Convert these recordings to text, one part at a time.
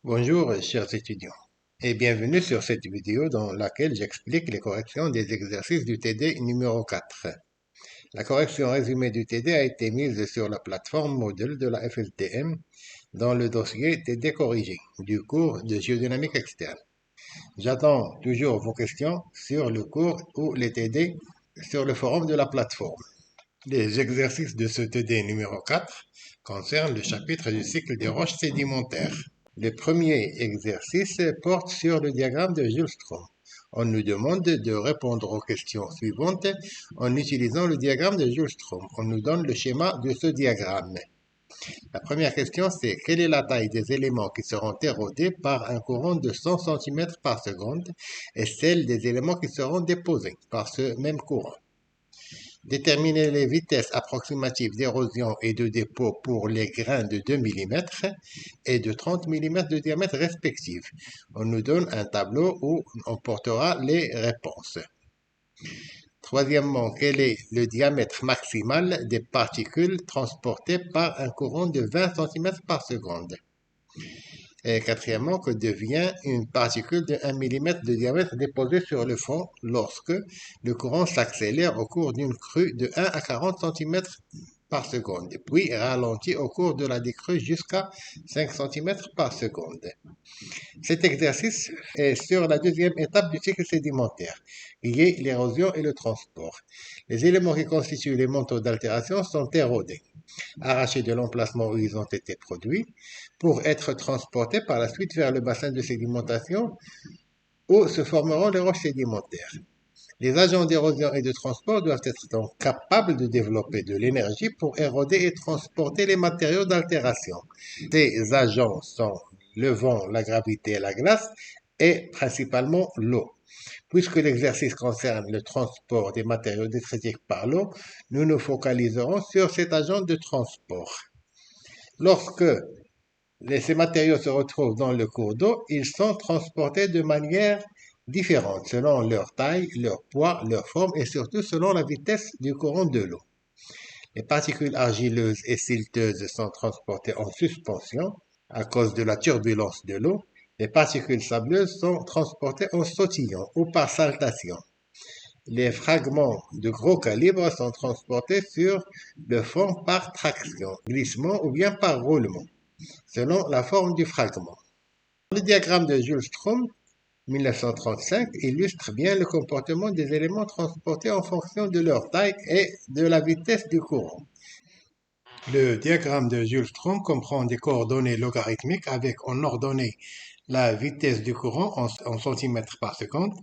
Bonjour chers étudiants et bienvenue sur cette vidéo dans laquelle j'explique les corrections des exercices du TD numéro 4. La correction résumée du TD a été mise sur la plateforme Moodle de la FSDM dans le dossier TD corrigé du cours de géodynamique externe. J'attends toujours vos questions sur le cours ou les TD sur le forum de la plateforme. Les exercices de ce TD numéro 4 concernent le chapitre du cycle des roches sédimentaires. Le premier exercice porte sur le diagramme de Jules-Strom. On nous demande de répondre aux questions suivantes en utilisant le diagramme de Jules-Strom. On nous donne le schéma de ce diagramme. La première question, c'est quelle est la taille des éléments qui seront érodés par un courant de 100 cm par seconde et celle des éléments qui seront déposés par ce même courant. Déterminer les vitesses approximatives d'érosion et de dépôt pour les grains de 2 mm et de 30 mm de diamètre respectifs. On nous donne un tableau où on portera les réponses. Troisièmement, quel est le diamètre maximal des particules transportées par un courant de 20 cm par seconde? Et quatrièmement, que devient une particule de 1 mm de diamètre déposée sur le fond lorsque le courant s'accélère au cours d'une crue de 1 à 40 cm par seconde, puis ralentit au cours de la décrue jusqu'à 5 cm par seconde. Cet exercice est sur la deuxième étape du cycle sédimentaire, qui est l'érosion et le transport. Les éléments qui constituent les manteaux d'altération sont érodés, arrachés de l'emplacement où ils ont été produits, pour être transportés par la suite vers le bassin de sédimentation où se formeront les roches sédimentaires. Les agents d'érosion et de transport doivent être donc capables de développer de l'énergie pour éroder et transporter les matériaux d'altération. Ces agents sont le vent, la gravité et la glace, et principalement l'eau. Puisque l'exercice concerne le transport des matériaux détritiques par l'eau, nous nous focaliserons sur cet agent de transport. Lorsque ces matériaux se retrouvent dans le cours d'eau, ils sont transportés de manière différente selon leur taille, leur poids, leur forme et surtout selon la vitesse du courant de l'eau. Les particules argileuses et silteuses sont transportées en suspension à cause de la turbulence de l'eau. Les particules sableuses sont transportées en sautillant ou par saltation. Les fragments de gros calibre sont transportés sur le fond par traction, glissement ou bien par roulement, selon la forme du fragment. Le diagramme de Jules-Strom, 1935, illustre bien le comportement des éléments transportés en fonction de leur taille et de la vitesse du courant. Le diagramme de Jules-Strom comprend des coordonnées logarithmiques avec en ordonnée la vitesse du courant en centimètres par seconde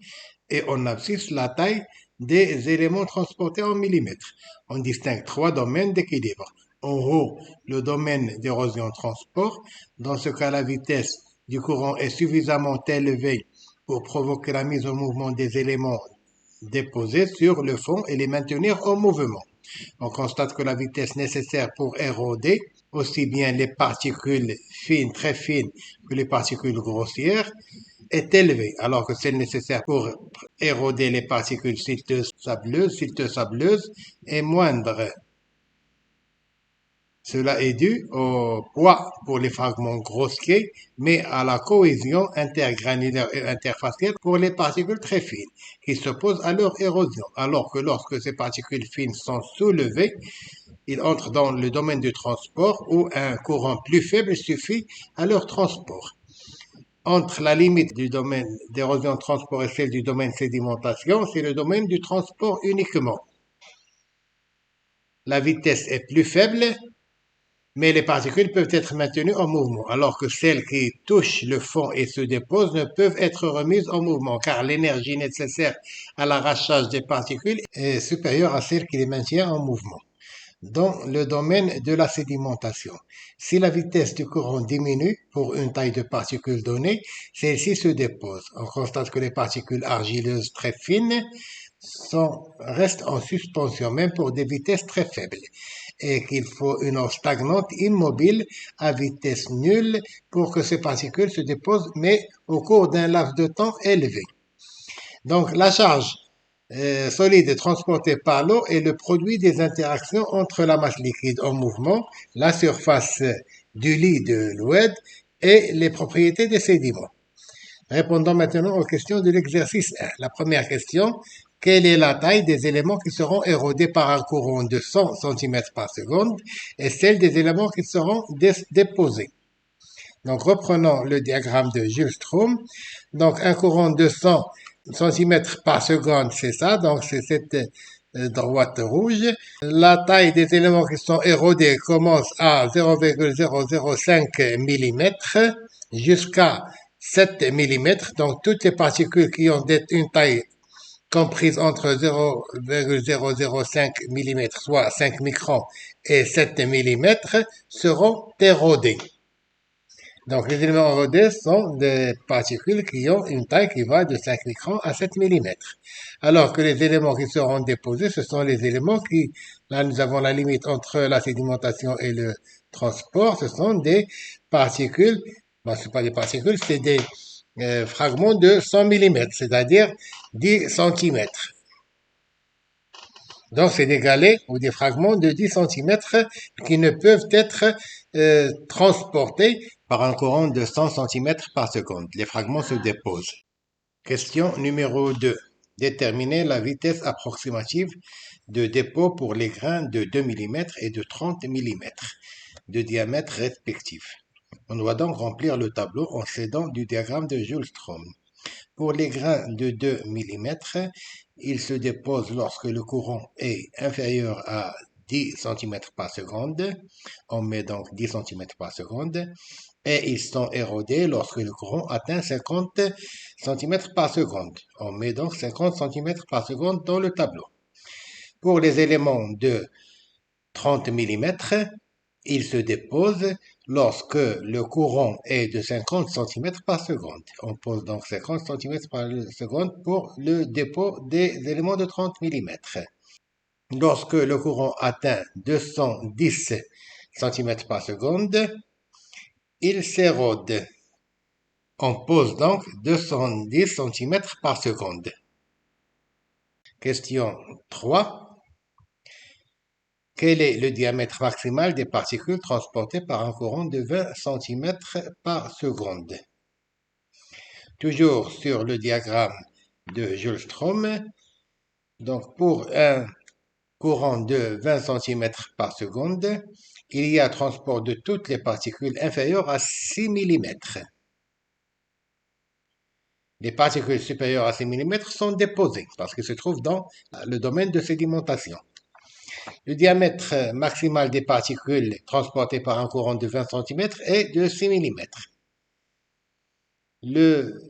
et en abscisse la taille des éléments transportés en millimètres. On distingue trois domaines d'équilibre. En haut, le domaine d'érosion-transport. Dans ce cas, la vitesse du courant est suffisamment élevée pour provoquer la mise en mouvement des éléments déposés sur le fond et les maintenir en mouvement. On constate que la vitesse nécessaire pour éroder aussi bien les particules fines, très fines, que les particules grossières est élevée, alors que celle nécessaire pour éroder les particules silteuses-sableuses est moindre. Cela est dû au poids pour les fragments grossiers, mais à la cohésion intergranulaire et interfacielle pour les particules très fines, qui s'opposent à leur érosion, alors que lorsque ces particules fines sont soulevées, ils entrent dans le domaine du transport où un courant plus faible suffit à leur transport. Entre la limite du domaine d'érosion transport et celle du domaine sédimentation, c'est le domaine du transport uniquement. La vitesse est plus faible, mais les particules peuvent être maintenues en mouvement, alors que celles qui touchent le fond et se déposent ne peuvent être remises en mouvement, car l'énergie nécessaire à l'arrachage des particules est supérieure à celle qui les maintient en mouvement. Dans le domaine de la sédimentation, si la vitesse du courant diminue pour une taille de particules donnée, celle-ci se dépose. On constate que les particules argileuses très fines restent en suspension, même pour des vitesses très faibles, et qu'il faut une eau stagnante immobile à vitesse nulle pour que ces particules se déposent, mais au cours d'un laps de temps élevé. Donc la charge solide transporté par l'eau est le produit des interactions entre la masse liquide en mouvement, la surface du lit de l'oued et les propriétés des sédiments. Répondons maintenant aux questions de l'exercice 1. La première question, quelle est la taille des éléments qui seront érodés par un courant de 100 cm par seconde et celle des éléments qui seront déposés? Donc, reprenons le diagramme de Jules Strom. Donc, un courant de 100 cm par seconde, c'est ça. Donc, c'est cette droite rouge. La taille des éléments qui sont érodés commence à 0,005 mm jusqu'à 7 mm. Donc, toutes les particules qui ont une taille comprise entre 0,005 mm, soit 5 microns, et 7 mm, seront érodées. Donc, les éléments érodés sont des particules qui ont une taille qui va de 5 microns à 7 mm. Alors que les éléments qui seront déposés, ce sont les éléments qui, là nous avons la limite entre la sédimentation et le transport, ce sont des particules, bon, c'est pas des particules, c'est des fragments de 100 mm, c'est-à-dire 10 cm. Donc, c'est des galets ou des fragments de 10 cm qui ne peuvent être transportés par un courant de 100 cm par seconde. Les fragments se déposent. Question numéro 2. Déterminer la vitesse approximative de dépôt pour les grains de 2 mm et de 30 mm de diamètre respectif. On doit donc remplir le tableau en s'aidant du diagramme de Jules Strom. Pour les grains de 2 mm, ils se déposent lorsque le courant est inférieur à 10 cm par seconde. On met donc 10 cm par seconde. Et ils sont érodés lorsque le courant atteint 50 cm par seconde. On met donc 50 cm par seconde dans le tableau. Pour les éléments de 30 mm, ils se déposent lorsque le courant est de 50 cm par seconde. On pose donc 50 cm par seconde pour le dépôt des éléments de 30 mm. Lorsque le courant atteint 210 cm par seconde, il s'érode. On pose donc 210 cm par seconde. Question 3. Quel est le diamètre maximal des particules transportées par un courant de 20 cm par seconde? Toujours sur le diagramme de Jules Strom. Donc, pour un courant de 20 cm par seconde, il y a transport de toutes les particules inférieures à 6 mm. Les particules supérieures à 6 mm sont déposées parce qu'elles se trouvent dans le domaine de sédimentation. Le diamètre maximal des particules transportées par un courant de 20 cm est de 6 mm. Le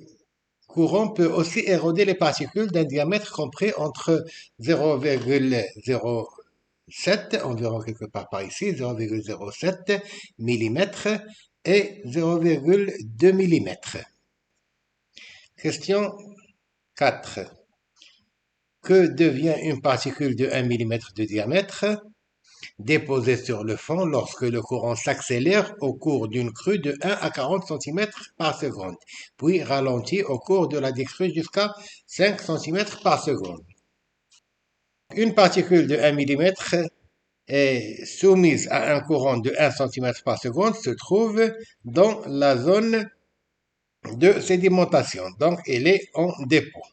courant peut aussi éroder les particules d'un diamètre compris entre 0,07, environ quelque part par ici, 0,07 mm et 0,2 mm. Question 4. Que devient une particule de 1 mm de diamètre déposée sur le fond lorsque le courant s'accélère au cours d'une crue de 1 à 40 cm par seconde, puis ralentit au cours de la décrue jusqu'à 5 cm par seconde? Une particule de 1 mm est soumise à un courant de 1 cm par seconde se trouve dans la zone de sédimentation, donc elle est en dépôt.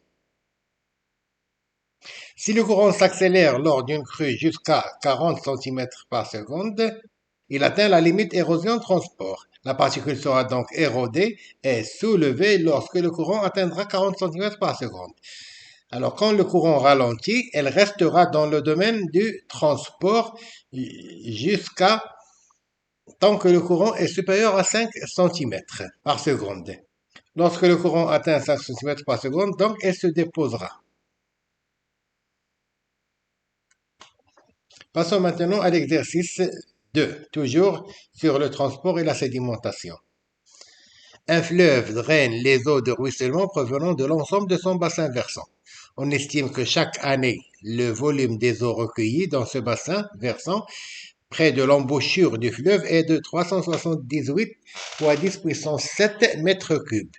Si le courant s'accélère lors d'une crue jusqu'à 40 cm par seconde, il atteint la limite érosion-transport. La particule sera donc érodée et soulevée lorsque le courant atteindra 40 cm par seconde. Alors quand le courant ralentit, elle restera dans le domaine du transport jusqu'à tant que le courant est supérieur à 5 cm par seconde. Lorsque le courant atteint 5 cm par seconde, donc elle se déposera. Passons maintenant à l'exercice 2, toujours sur le transport et la sédimentation. Un fleuve draine les eaux de ruissellement provenant de l'ensemble de son bassin versant. On estime que chaque année, le volume des eaux recueillies dans ce bassin versant près de l'embouchure du fleuve est de 378 fois 10 puissance 7 mètres cubes,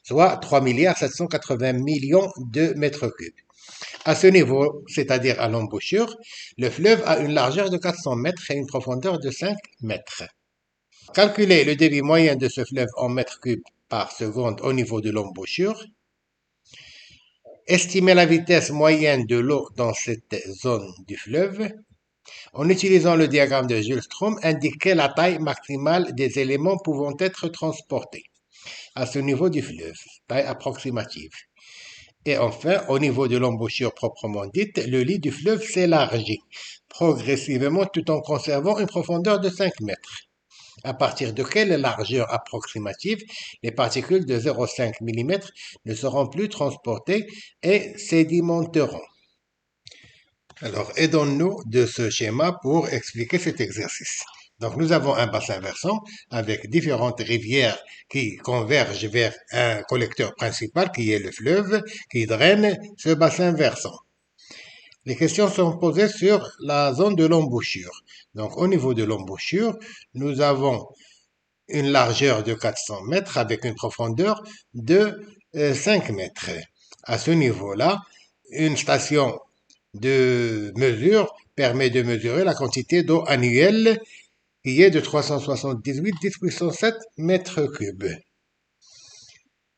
soit 3 780 millions de mètres cubes. À ce niveau, c'est-à-dire à l'embouchure, le fleuve a une largeur de 400 mètres et une profondeur de 5 mètres. Calculer le débit moyen de ce fleuve en mètres cubes par seconde au niveau de l'embouchure. Estimer la vitesse moyenne de l'eau dans cette zone du fleuve. En utilisant le diagramme de Gilstrom, indiquer la taille maximale des éléments pouvant être transportés à ce niveau du fleuve, taille approximative. Et enfin, au niveau de l'embouchure proprement dite, le lit du fleuve s'élargit progressivement tout en conservant une profondeur de 5 mètres, à partir de quelle largeur approximative les particules de 0,5 mm ne seront plus transportées et sédimenteront. Alors, aidons-nous de ce schéma pour expliquer cet exercice. Donc, nous avons un bassin versant avec différentes rivières qui convergent vers un collecteur principal qui est le fleuve qui draine ce bassin versant. Les questions sont posées sur la zone de l'embouchure. Donc, au niveau de l'embouchure, nous avons une largeur de 400 mètres avec une profondeur de 5 mètres. À ce niveau-là, une station de mesure permet de mesurer la quantité d'eau annuelle qui est de 378 10 puissance 7 mètres cubes.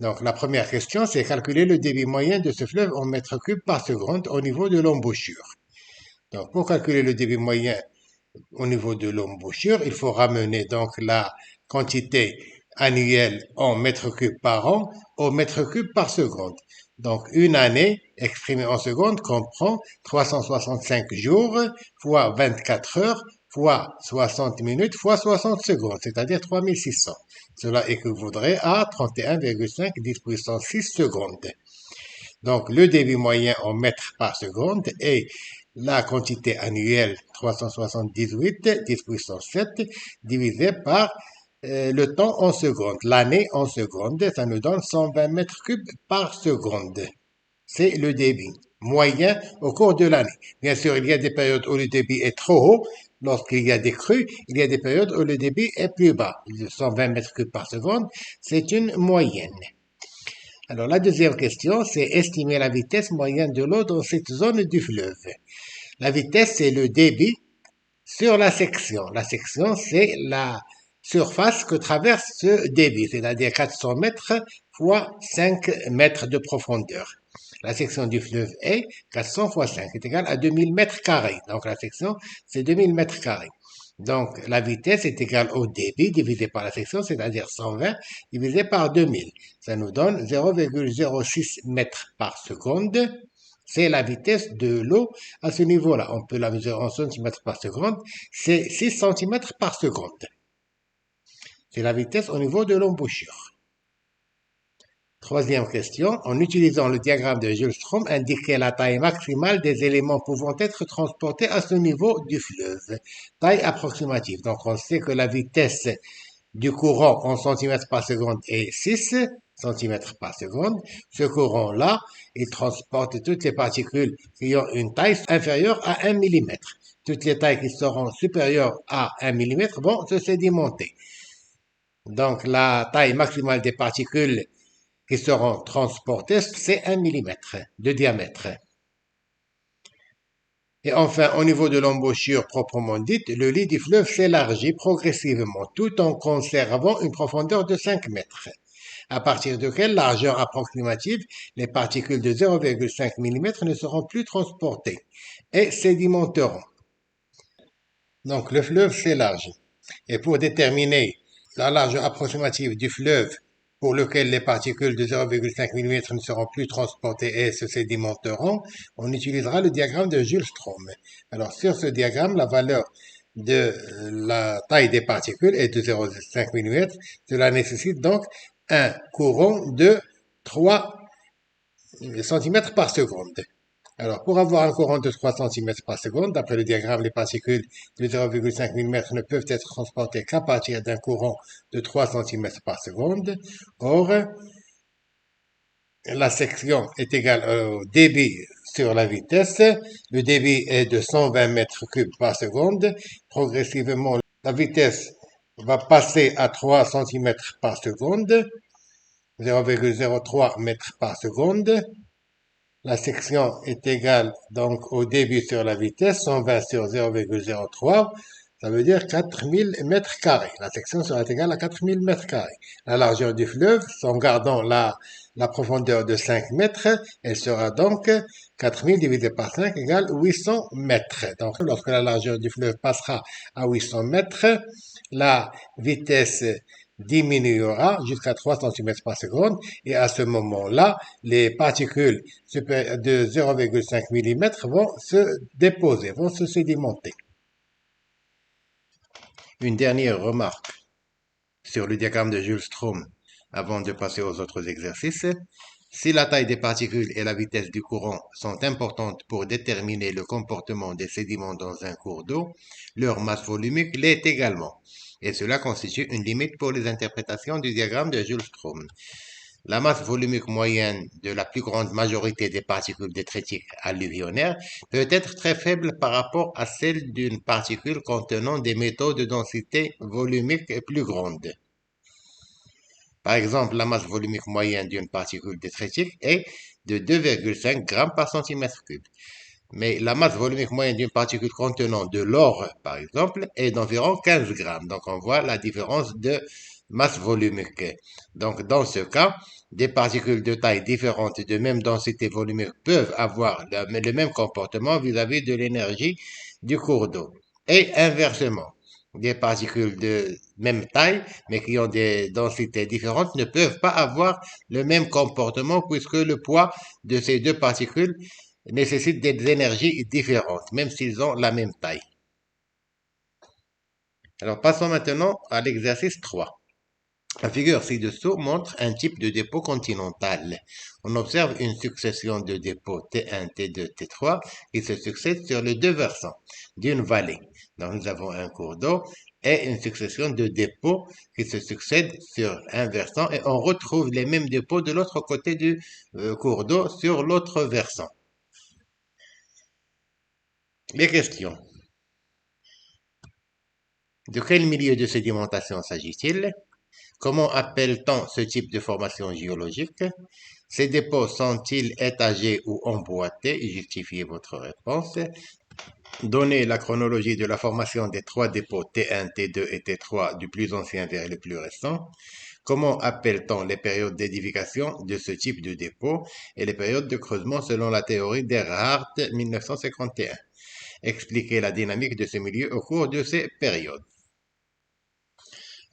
Donc la première question, c'est calculer le débit moyen de ce fleuve en mètres cubes par seconde au niveau de l'embouchure. Donc pour calculer le débit moyen au niveau de l'embouchure, il faut ramener donc la quantité annuelle en mètres cubes par an au mètre cube par seconde. Donc, une année exprimée en secondes comprend 365 jours fois 24 heures fois 60 minutes fois 60 secondes, c'est-à-dire 3600. Cela équivaudrait à 31,5 10 puissance 6 secondes. Donc, le débit moyen en mètres par seconde est la quantité annuelle 378 10 puissance 7 divisé par le temps en secondes. L'année en secondes, ça nous donne 120 mètres cubes par seconde. C'est le débit moyen au cours de l'année. Bien sûr, il y a des périodes où le débit est trop haut. Lorsqu'il y a des crues, il y a des périodes où le débit est plus bas. 120 mètres cubes par seconde, c'est une moyenne. Alors, la deuxième question, c'est estimer la vitesse moyenne de l'eau dans cette zone du fleuve. La vitesse, c'est le débit sur la section. La section, c'est la surface que traverse ce débit, c'est-à-dire 400 mètres fois 5 mètres de profondeur. La section du fleuve est 400 fois 5 est égal à 2000 mètres carrés. Donc la section, c'est 2000 mètres carrés. Donc la vitesse est égale au débit divisé par la section, c'est-à-dire 120 divisé par 2000. Ça nous donne 0,06 mètres par seconde. C'est la vitesse de l'eau à ce niveau-là. On peut la mesurer en centimètres par seconde. C'est 6 centimètres par seconde. C'est la vitesse au niveau de l'embouchure. Troisième question. En utilisant le diagramme de Gilstrom, indiquez la taille maximale des éléments pouvant être transportés à ce niveau du fleuve. Taille approximative. Donc on sait que la vitesse du courant en centimètres par seconde est 6 centimètres par seconde. Ce courant-là, il transporte toutes les particules qui ont une taille inférieure à 1 mm. Toutes les tailles qui seront supérieures à 1 mm vont se sédimenter. Donc la taille maximale des particules qui seront transportées, c'est 1 mm de diamètre. Et enfin, au niveau de l'embouchure proprement dite, le lit du fleuve s'élargit progressivement tout en conservant une profondeur de 5 mètres, à partir de quelle largeur approximative les particules de 0,5 mm ne seront plus transportées et sédimenteront. Donc le fleuve s'élargit. Et pour déterminer la largeur approximative du fleuve pour lequel les particules de 0,5 mm ne seront plus transportées et se sédimenteront, on utilisera le diagramme de Gilstrom. Alors sur ce diagramme, la valeur de la taille des particules est de 0,5 mm. Cela nécessite donc un courant de 3 cm par seconde. Alors, pour avoir un courant de 3 cm par seconde, d'après le diagramme, les particules de 0,5 mm ne peuvent être transportées qu'à partir d'un courant de 3 cm par seconde. Or, la section est égale au débit sur la vitesse. Le débit est de 120 mètres cubes par seconde. Progressivement, la vitesse va passer à 3 cm par seconde, 0,03 mètres par seconde. La section est égale donc au débit sur la vitesse, 120 sur 0,03. Ça veut dire 4000 mètres carrés. La section sera égale à 4000 mètres carrés. La largeur du fleuve, en gardant la profondeur de 5 mètres, elle sera donc 4000 divisé par 5 égale 800 mètres. Donc, lorsque la largeur du fleuve passera à 800 mètres, la vitesse diminuera jusqu'à 3 cm par seconde et à ce moment-là, les particules de 0,5 mm vont se déposer, vont se sédimenter. Une dernière remarque sur le diagramme de Jules Strom avant de passer aux autres exercices. Si la taille des particules et la vitesse du courant sont importantes pour déterminer le comportement des sédiments dans un cours d'eau, leur masse volumique l'est également. Et cela constitue une limite pour les interprétations du diagramme de Jules Strom. La masse volumique moyenne de la plus grande majorité des particules détritiques alluvionnaires peut être très faible par rapport à celle d'une particule contenant des métaux de densité volumique plus grande. Par exemple, la masse volumique moyenne d'une particule détritique est de 2,5 grammes par centimètre cube. Mais la masse volumique moyenne d'une particule contenant de l'or, par exemple, est d'environ 15 grammes. Donc, on voit la différence de masse volumique. Donc, dans ce cas, des particules de taille différente de même densité volumique peuvent avoir le même comportement vis-à-vis de l'énergie du cours d'eau. Et inversement, des particules de même taille, mais qui ont des densités différentes, ne peuvent pas avoir le même comportement puisque le poids de ces deux particules nécessite des énergies différentes, même s'ils ont la même taille. Alors, passons maintenant à l'exercice 3. La figure ci-dessous montre un type de dépôt continental. On observe une succession de dépôts T1, T2, T3 qui se succèdent sur les deux versants d'une vallée. Donc nous avons un cours d'eau et une succession de dépôts qui se succèdent sur un versant et on retrouve les mêmes dépôts de l'autre côté du cours d'eau sur l'autre versant. Les questions. De quel milieu de sédimentation s'agit-il? Comment appelle-t-on ce type de formation géologique? Ces dépôts sont-ils étagés ou emboîtés? Justifiez votre réponse. Donnez la chronologie de la formation des trois dépôts T1, T2 et T3 du plus ancien vers le plus récent. Comment appelle-t-on les périodes d'édification de ce type de dépôt et les périodes de creusement selon la théorie d'Erhard 1951? Expliquez la dynamique de ce milieu au cours de ces périodes.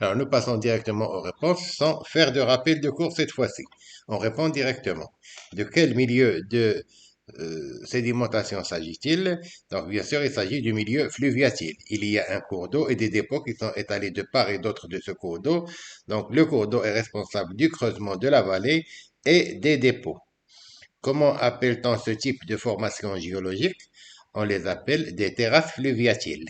Alors, nous passons directement aux réponses sans faire de rappel de cours cette fois-ci. On répond directement. De quel milieu de sédimentation s'agit-il? Donc, bien sûr, il s'agit du milieu fluviatile. Il y a un cours d'eau et des dépôts qui sont étalés de part et d'autre de ce cours d'eau. Donc, le cours d'eau est responsable du creusement de la vallée et des dépôts. Comment appelle-t-on ce type de formation géologique? On les appelle des terrasses fluviatiles.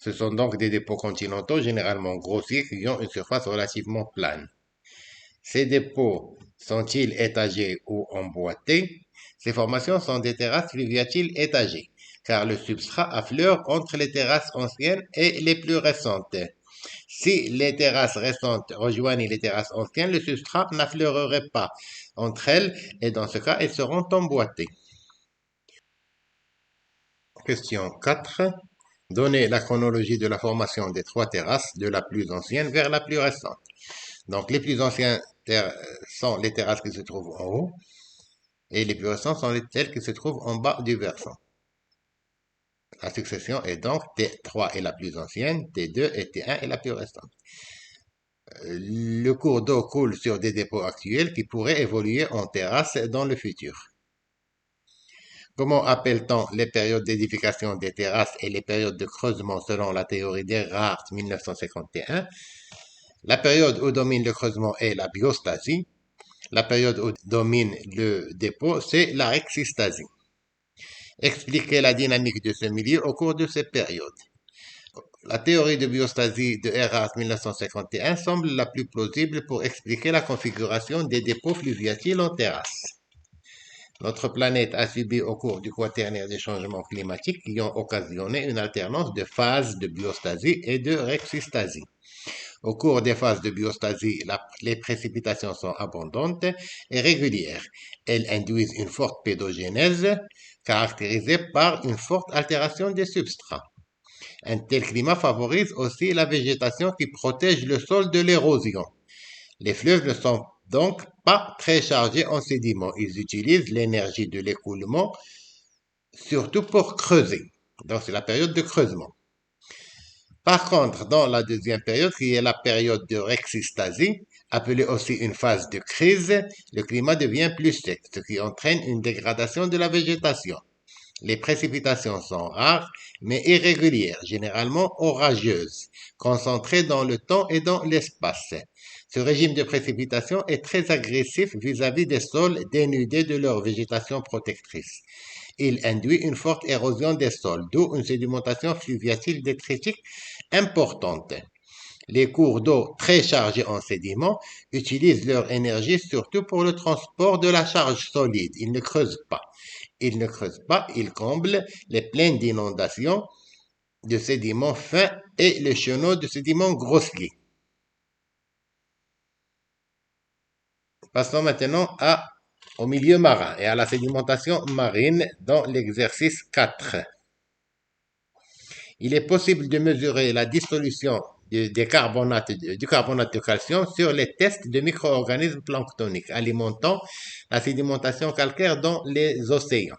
Ce sont donc des dépôts continentaux généralement grossiers qui ont une surface relativement plane. Ces dépôts sont-ils étagés ou emboîtés? Ces formations sont des terrasses fluviatiles étagées, car le substrat affleure entre les terrasses anciennes et les plus récentes. Si les terrasses récentes rejoignent les terrasses anciennes, le substrat n'affleurerait pas entre elles et dans ce cas, elles seront emboîtées. Question 4. Donnez la chronologie de la formation des trois terrasses de la plus ancienne vers la plus récente. Donc, les plus anciennes sont les terrasses qui se trouvent en haut et les plus récentes sont celles qui se trouvent en bas du versant. La succession est donc T3 est la plus ancienne, T2 et T1 est la plus récente. Le cours d'eau coule sur des dépôts actuels qui pourraient évoluer en terrasses dans le futur. Comment appelle-t-on les périodes d'édification des terrasses et les périodes de creusement selon la théorie d'Erhard 1951? La période où domine le creusement est la biostasie. La période où domine le dépôt, c'est la rhexistasie. Expliquez la dynamique de ce milieu au cours de cette période. La théorie de biostasie de Erhard 1951 semble la plus plausible pour expliquer la configuration des dépôts fluviatiles en terrasse. Notre planète a subi au cours du quaternaire des changements climatiques qui ont occasionné une alternance de phases de biostasie et de rhexistasie. Au cours des phases de biostasie, les précipitations sont abondantes et régulières. Elles induisent une forte pédogénèse caractérisée par une forte altération des substrats. Un tel climat favorise aussi la végétation qui protège le sol de l'érosion. Les fleuves ne sont donc pas très chargés en sédiments. Ils utilisent l'énergie de l'écoulement surtout pour creuser. Donc c'est la période de creusement. Par contre, dans la deuxième période, qui est la période de rexystasie, appelée aussi une phase de crise, le climat devient plus sec, ce qui entraîne une dégradation de la végétation. Les précipitations sont rares, mais irrégulières, généralement orageuses, concentrées dans le temps et dans l'espace. Ce régime de précipitation est très agressif vis-à-vis des sols dénudés de leur végétation protectrice. Il induit une forte érosion des sols, d'où une sédimentation fluviatile détritique importante. Les cours d'eau très chargés en sédiments utilisent leur énergie surtout pour le transport de la charge solide. Ils ne creusent pas. Ils comblent les plaines d'inondation de sédiments fins et les chenaux de sédiments grossiers. Passons maintenant au milieu marin et à la sédimentation marine dans l'exercice 4. Il est possible de mesurer la dissolution du carbonate de calcium sur les tests de micro-organismes planctoniques alimentant la sédimentation calcaire dans les océans.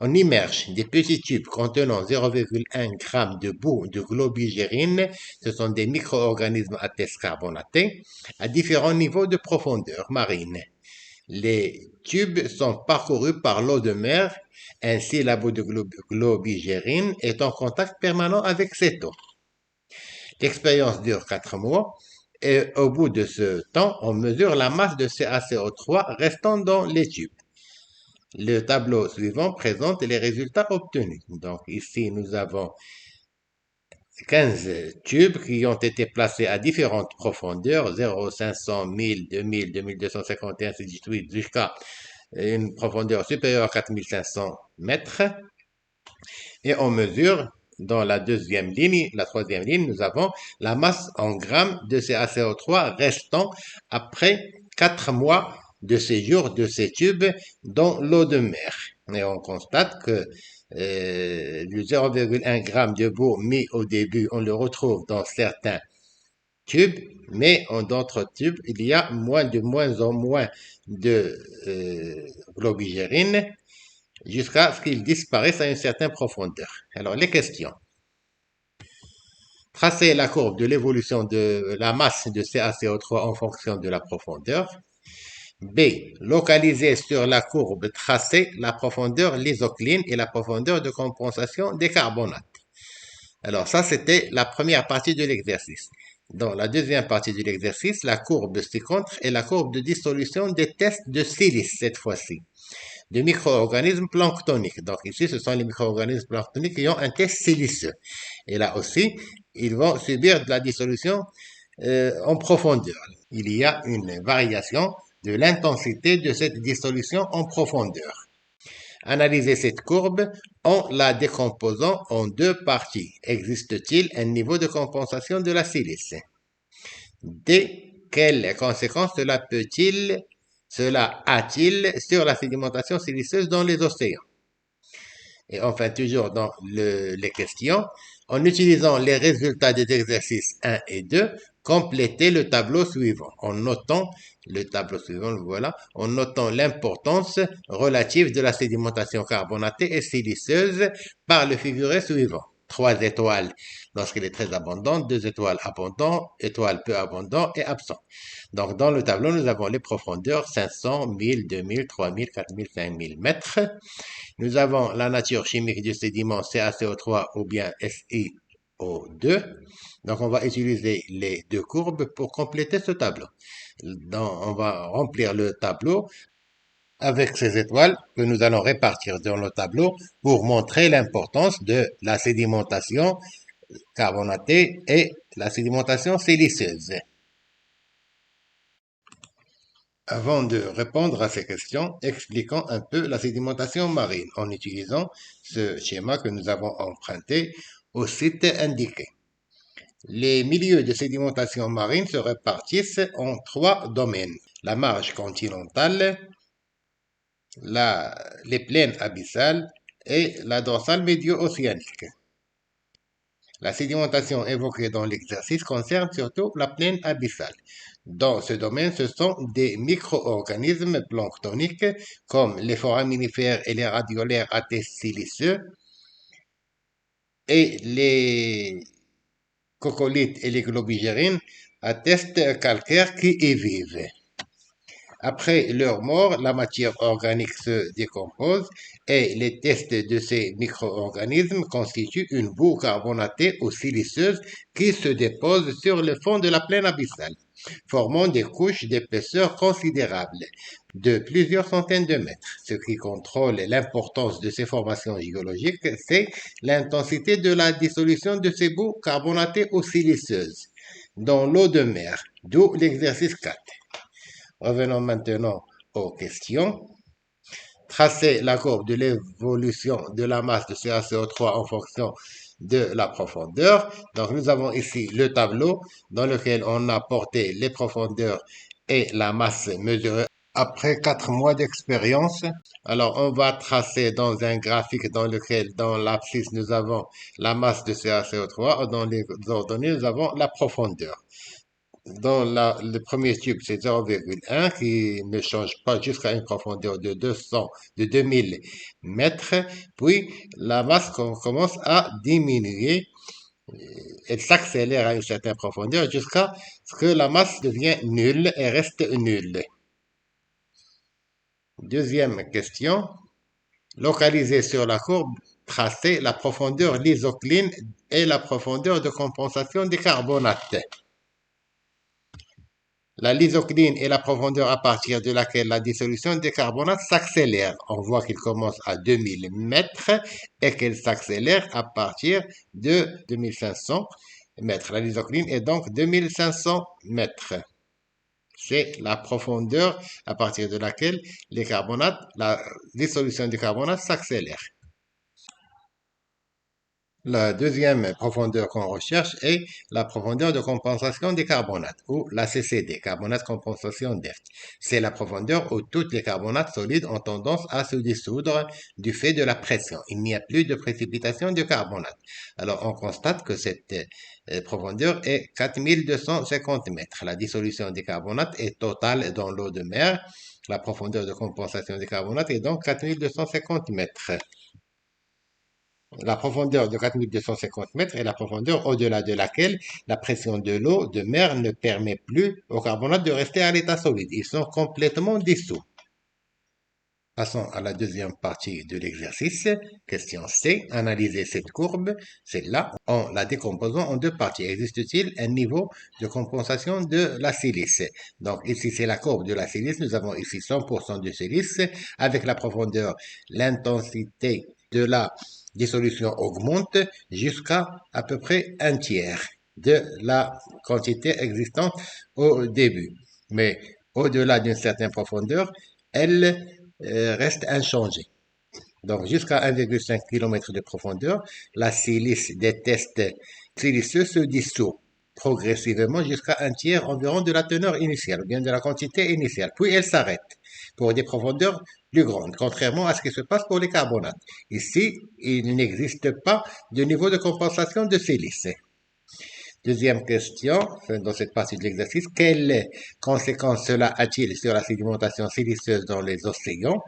On immerge des petits tubes contenant 0,1 g de boue de globigérine, ce sont des micro-organismes à test carbonatés, à différents niveaux de profondeur marine. Les tubes sont parcourus par l'eau de mer, ainsi la boue de globigérine est en contact permanent avec cette eau. L'expérience dure 4 mois et au bout de ce temps, on mesure la masse de CaCO3 restant dans les tubes. Le tableau suivant présente les résultats obtenus. Donc ici, nous avons 15 tubes qui ont été placés à différentes profondeurs, 0, 500, 1000, 2000, 2250 et ainsi de suite, jusqu'à une profondeur supérieure à 4500 mètres. Et on mesure, dans la troisième ligne, nous avons la masse en grammes de CaCO3 restant après 4 mois de séjour de ces tubes dans l'eau de mer. Et on constate que le 0,1 g de boue mis au début, on le retrouve dans certains tubes, mais en d'autres tubes, il y a de moins en moins de globigérine jusqu'à ce qu'il disparaisse à une certaine profondeur. Alors, les questions. Tracez la courbe de l'évolution de la masse de CaCO3 en fonction de la profondeur. B. Localisez sur la courbe tracée la profondeur lysocline et la profondeur de compensation des carbonates. Alors ça, c'était la première partie de l'exercice. Dans la deuxième partie de l'exercice, la courbe ci-contre est la courbe de dissolution des tests de silice cette fois-ci, de micro-organismes planctoniques. Donc ici, ce sont les micro-organismes planctoniques qui ont un test siliceux. Et là aussi, ils vont subir de la dissolution en profondeur. Il y a une variation de l'intensité de cette dissolution en profondeur. Analysez cette courbe en la décomposant en deux parties. Existe-t-il un niveau de compensation de la silice? D. Quelles conséquences cela a-t-il sur la sédimentation siliceuse dans les océans? Et enfin, toujours dans les questions, en utilisant les résultats des exercices 1 et 2, complétez le tableau suivant en notant en notant l'importance relative de la sédimentation carbonatée et siliceuse par le figuré suivant. 3 étoiles lorsqu'il est très abondant, 2 étoiles abondant, étoiles peu abondant et absent. Donc, dans le tableau, nous avons les profondeurs 500, 1000, 2000, 3000, 4000, 5000 mètres. Nous avons la nature chimique du sédiment CaCO3 ou bien SiO2. Donc, on va utiliser les deux courbes pour compléter ce tableau. On va remplir le tableau avec ces étoiles que nous allons répartir dans le tableau pour montrer l'importance de la sédimentation carbonatée et la sédimentation siliceuse. Avant de répondre à ces questions, expliquons un peu la sédimentation marine en utilisant ce schéma que nous avons emprunté au site indiqué. Les milieux de sédimentation marine se répartissent en 3 domaines. La marge continentale, les plaines abyssales et la dorsale médio-océanique. La sédimentation évoquée dans l'exercice concerne surtout la plaine abyssale. Dans ce domaine, ce sont des micro-organismes planctoniques comme les foraminifères et les radiolaires à test siliceux et les coccolithes et les globigérines à test calcaire qui y vivent. Après leur mort, la matière organique se décompose et les tests de ces micro-organismes constituent une boue carbonatée ou siliceuse qui se dépose sur le fond de la plaine abyssale, formant des couches d'épaisseur considérable de plusieurs centaines de mètres. Ce qui contrôle l'importance de ces formations géologiques, c'est l'intensité de la dissolution de ces boues carbonatées ou siliceuses dans l'eau de mer, d'où l'exercice 4. Revenons maintenant aux questions. Tracer la courbe de l'évolution de la masse de CaCO3 en fonction de la profondeur. Donc, nous avons ici le tableau dans lequel on a porté les profondeurs et la masse mesurée après 4 mois d'expérience. Alors, on va tracer dans un graphique dans lequel, dans l'abscisse, nous avons la masse de CaCO3. Dans les ordonnées, nous avons la profondeur. Dans le premier tube, c'est 0,1 qui ne change pas jusqu'à une profondeur de 2000 mètres. Puis, la masse commence à diminuer. Elle s'accélère à une certaine profondeur jusqu'à ce que la masse devienne nulle et reste nulle. Deuxième question. Localiser sur la courbe tracée la profondeur lysocline et la profondeur de compensation des carbonates. La lysocline est la profondeur à partir de laquelle la dissolution des carbonates s'accélère. On voit qu'il commence à 2000 mètres et qu'elle s'accélère à partir de 2500 mètres. La lysocline est donc 2500 mètres. C'est la profondeur à partir de laquelle la dissolution des carbonates s'accélère. La deuxième profondeur qu'on recherche est la profondeur de compensation des carbonates, ou la CCD, carbonate compensation depth. C'est la profondeur où tous les carbonates solides ont tendance à se dissoudre du fait de la pression. Il n'y a plus de précipitation de carbonate. Alors, on constate que cette profondeur est 4250 mètres. La dissolution des carbonates est totale dans l'eau de mer. La profondeur de compensation des carbonates est donc 4250 mètres. La profondeur de 4250 mètres est la profondeur au-delà de laquelle la pression de l'eau de mer ne permet plus aux carbonates de rester à l'état solide. Ils sont complètement dissous. Passons à la deuxième partie de l'exercice. Question C. Analyser cette courbe, celle-là, en la décomposant en deux parties. Existe-t-il un niveau de compensation de la silice? Donc ici, c'est la courbe de la silice. Nous avons ici 100% de silice. Avec la profondeur, l'intensité de la dissolution augmente jusqu'à à peu près un tiers de la quantité existante au début. Mais au-delà d'une certaine profondeur, elle reste inchangée. Donc jusqu'à 1,5 km de profondeur, la silice des tests siliceux se dissout progressivement jusqu'à un tiers environ de la teneur initiale, ou bien de la quantité initiale. Puis elle s'arrête pour des profondeurs plus grandes, contrairement à ce qui se passe pour les carbonates. Ici, il n'existe pas de niveau de compensation de silice. Deuxième question, dans cette partie de l'exercice, quelles conséquences cela a-t-il sur la sédimentation siliceuse dans les océans?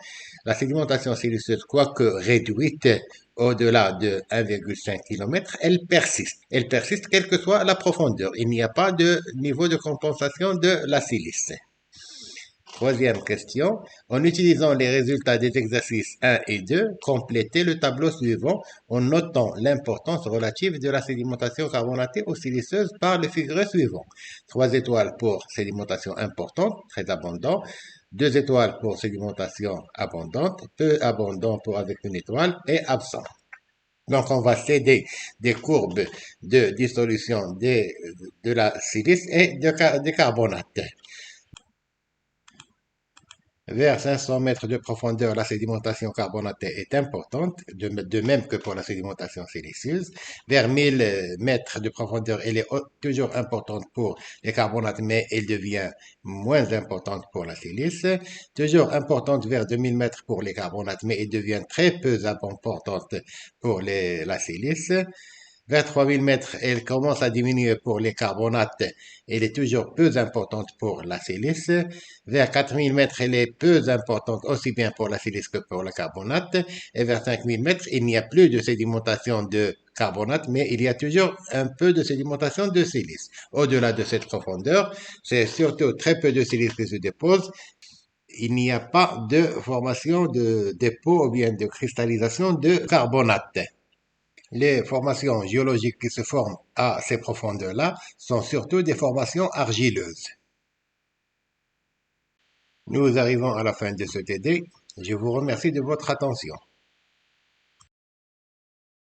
La sédimentation siliceuse, quoique réduite au-delà de 1,5 km, elle persiste. Elle persiste quelle que soit la profondeur. Il n'y a pas de niveau de compensation de la silice. Troisième question. En utilisant les résultats des exercices 1 et 2, complétez le tableau suivant en notant l'importance relative de la sédimentation carbonatée ou siliceuse par le figuré suivant. 3 étoiles pour sédimentation importante, très abondant. 2 étoiles pour sédimentation abondante, peu abondant pour avec une étoile et absent. Donc, on va céder des courbes de dissolution de la silice et de carbonate. Vers 500 mètres de profondeur, la sédimentation carbonatée est importante, de même que pour la sédimentation siliceuse. Vers 1000 mètres de profondeur, elle est toujours importante pour les carbonates, mais elle devient moins importante pour la silice. Toujours importante vers 2000 mètres pour les carbonates, mais elle devient très peu importante pour la silice. Vers 3000 mètres, elle commence à diminuer pour les carbonates. Elle est toujours peu importante pour la silice. Vers 4000 mètres, elle est peu importante aussi bien pour la silice que pour le carbonate. Et vers 5000 mètres, il n'y a plus de sédimentation de carbonate, mais il y a toujours un peu de sédimentation de silice. Au-delà de cette profondeur, c'est surtout très peu de silice qui se dépose. Il n'y a pas de formation de dépôt ou bien de cristallisation de carbonate. Les formations géologiques qui se forment à ces profondeurs-là sont surtout des formations argileuses. Nous arrivons à la fin de ce TD. Je vous remercie de votre attention.